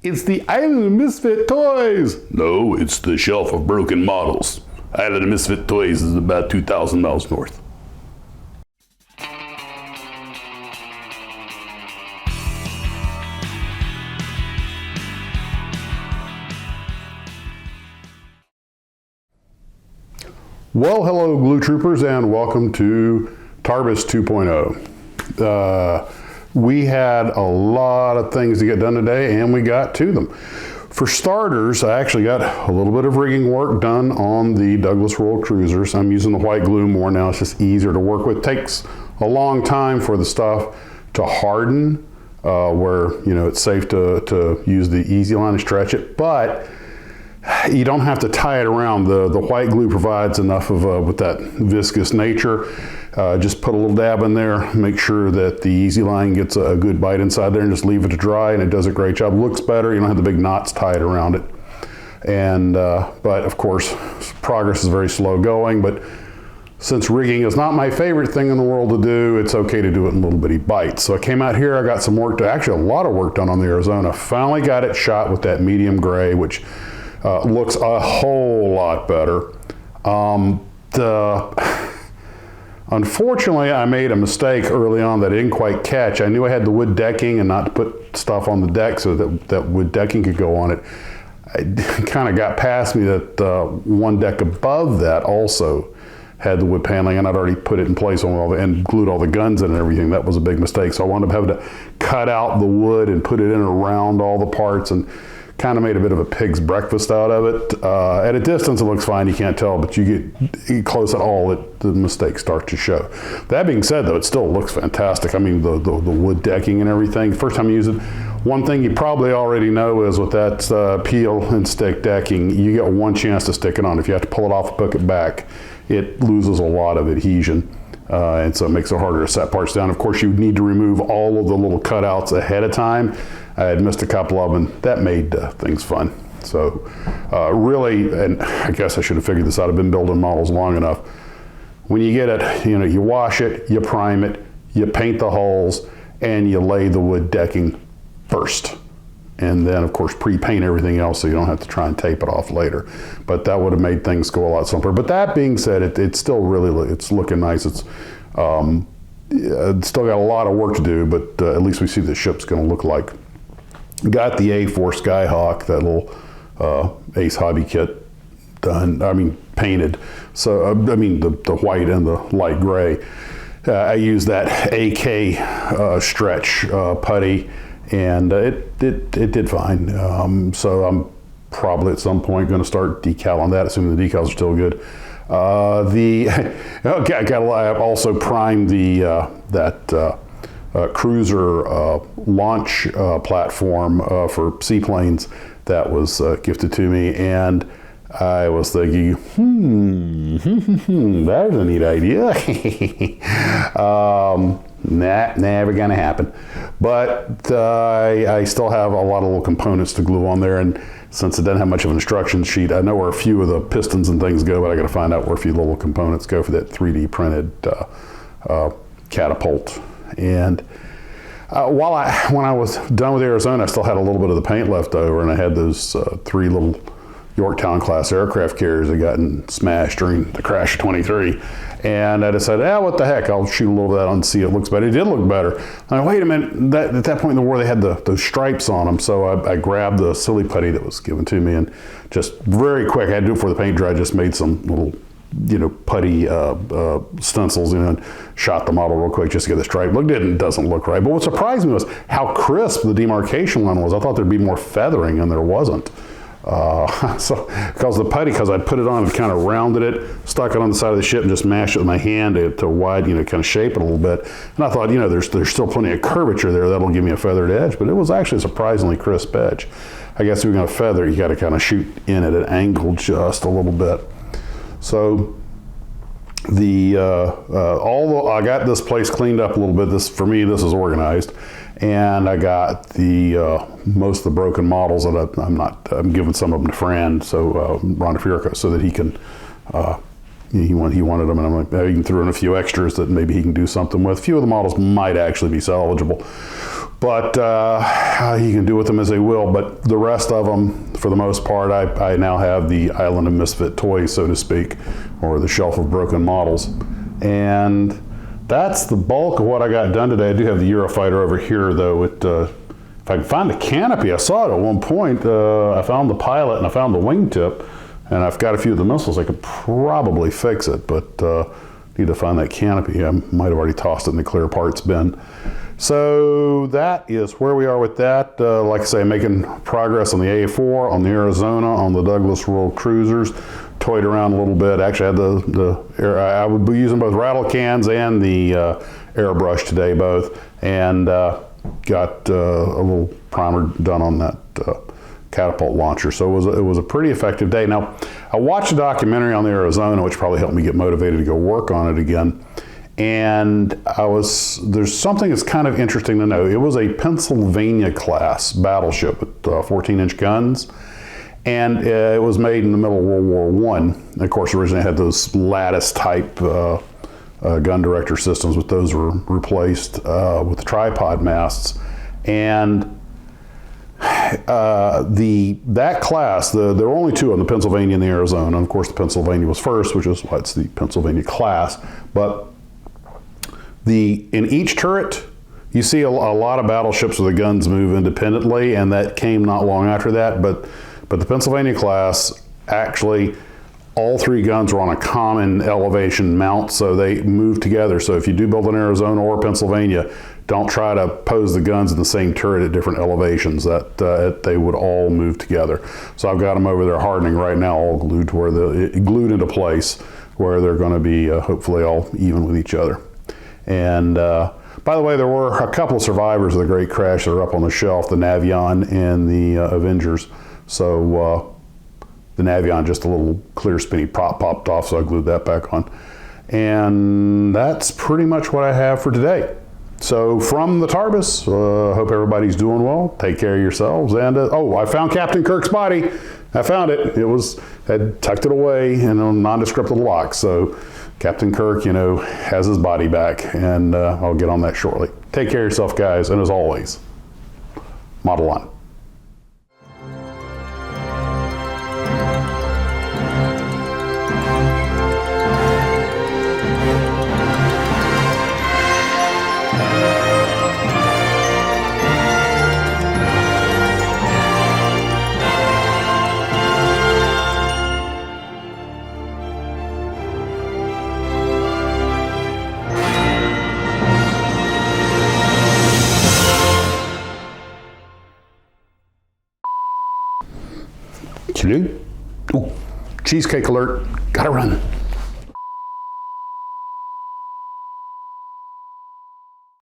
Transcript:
It's the Island of Misfit Toys. No, it's the shelf of broken models. Island of Misfit Toys is about 2,000 miles north. Well, hello Glue Troopers, and welcome to Tarbis 2.0. We had a lot of things to get done today, and we got to them. For starters, I actually got a little bit of rigging work done on the Douglas World Cruisers. I'm using the white glue more now. It's just easier to work with. It takes a long time for the stuff to harden, where it's safe to use the easy line and stretch it, but you don't have to tie it around. The white glue provides enough of with that viscous nature. Just put a little dab in there, make sure that the easy line gets a good bite inside there, and just leave it to dry, and it does a great job. Looks better. You don't have the big knots tied around it. And but of course, progress is very slow going, but since rigging is not my favorite thing in the world to do, it's okay to do it in little bitty bites. So I came out here, I got some work, actually a lot of work done on the Arizona. Finally got it shot with that medium gray, which looks a whole lot better. Unfortunately, I made a mistake early on that I didn't quite catch. I knew I had the wood decking and not to put stuff on the deck so that wood decking could go on it. It kind of got past me that one deck above that also had the wood paneling, and I'd already put it in place and glued all the guns in and everything. That was a big mistake. So I wound up having to cut out the wood and put it in around all the parts, and kind of made a bit of a pig's breakfast out of it. At a distance it looks fine, you can't tell, but you get close at all, the mistakes start to show. That being said though, it still looks fantastic. I mean, the wood decking and everything, first time you use it. One thing you probably already know is with that peel and stick decking, you get one chance to stick it on. If you have to pull it off and put it back, it loses a lot of adhesion. And so it makes it harder to set parts down. Of course, you need to remove all of the little cutouts ahead of time. I had missed a couple of them. That made things fun. So really, and I guess I should have figured this out. I've been building models long enough. When you get it, you wash it, you prime it, you paint the holes, and you lay the wood decking first. And then, of course, pre-paint everything else so you don't have to try and tape it off later. But that would have made things go a lot simpler. But that being said, it's still really, it's looking nice. It's still got a lot of work to do, but at least we see the ship's going to look like. Got the A4 Skyhawk, that little Ace Hobby kit done, painted. So, the white and the light gray. I used that AK stretch putty, and it did fine. So I'm probably at some point going to start decal on that, assuming the decals are still good. I also primed that cruiser launch platform for seaplanes that was gifted to me, and I was thinking, that's a neat idea. Never gonna happen. But I still have a lot of little components to glue on there, and since it doesn't have much of an instruction sheet, I know where a few of the pistons and things go, but I gotta find out where a few little components go for that 3D printed catapult. And when I was done with Arizona, I still had a little bit of the paint left over, and I had those 3 little Yorktown class aircraft carriers that gotten smashed during the crash of 23. And I decided, what the heck, I'll shoot a little of that on and see it looks better. It did look better. I'm like, wait a minute, at that point in the war, they had those stripes on them. So I grabbed the silly putty that was given to me, and just very quick, I had to do it before the paint dried, just made some little putty stencils and shot the model real quick just to get the stripe. It doesn't look right. But what surprised me was how crisp the demarcation line was. I thought there'd be more feathering, and there wasn't. So because I put it on and kind of rounded it, stuck it on the side of the ship and just mashed it with my hand to wide, kind of shape it a little bit. And I thought, there's still plenty of curvature there. That'll give me a feathered edge, but it was actually a surprisingly crisp edge. I guess if you're going to feather, you got to kind of shoot in at an angle just a little bit. So I got this place cleaned up a little bit. For me, this is organized. And I got most of the broken models that I'm giving some of them to Fran, so Ron Fiorco, so that he can, he wanted them, and I'm like, he can throw in a few extras that maybe he can do something with. A few of the models might actually be salvageable. But you can do with them as they will. But the rest of them, for the most part, I now have the Island of Misfit Toys, so to speak, or the shelf of broken models. And that's the bulk of what I got done today. I do have the Eurofighter over here, though. If I can find the canopy, I saw it at one point. I found the pilot and I found the wingtip, and I've got a few of the missiles. I could probably fix it, but need to find that canopy. I might have already tossed it in the clear parts bin. So that is where we are with that. Like I say, making progress on the A4, on the Arizona, on the Douglas World Cruisers. Toyed around a little bit. Actually, I had I would be using both rattle cans and the airbrush today, both, and got a little primer done on that catapult launcher. So it was a pretty effective day. Now, I watched a documentary on the Arizona, which probably helped me get motivated to go work on it again. And there's something that's kind of interesting to know. It was a Pennsylvania class battleship with 14-inch guns, and it was made in the middle of World War I. And of course, originally had those lattice type gun director systems, but those were replaced with the tripod masts. And that class, there were only two of them, the Pennsylvania and the Arizona. And of course, the Pennsylvania was first, which is why it's the Pennsylvania class. But in each turret, you see a lot of battleships where the guns move independently, and that came not long after that. But the Pennsylvania class, actually, all three guns were on a common elevation mount, so they move together. So if you do build an Arizona or Pennsylvania, don't try to pose the guns in the same turret at different elevations. That they would all move together. So I've got them over there hardening right now, all glued to where glued into place, where they're going to be hopefully all even with each other. And by the way, there were a couple of survivors of the Great Crash that are up on the shelf, the Navion and the Avengers. So the Navion, just a little clear spinny prop popped off, so I glued that back on. And that's pretty much what I have for today. So from the Tarbis, hope everybody's doing well. Take care of yourselves. And oh, I found Captain Kirk's body. I found it. Had tucked it away in a nondescript little lock. So Captain Kirk, has his body back, and I'll get on that shortly. Take care of yourself, guys, and as always, model on. Ooh, cheesecake alert, gotta run.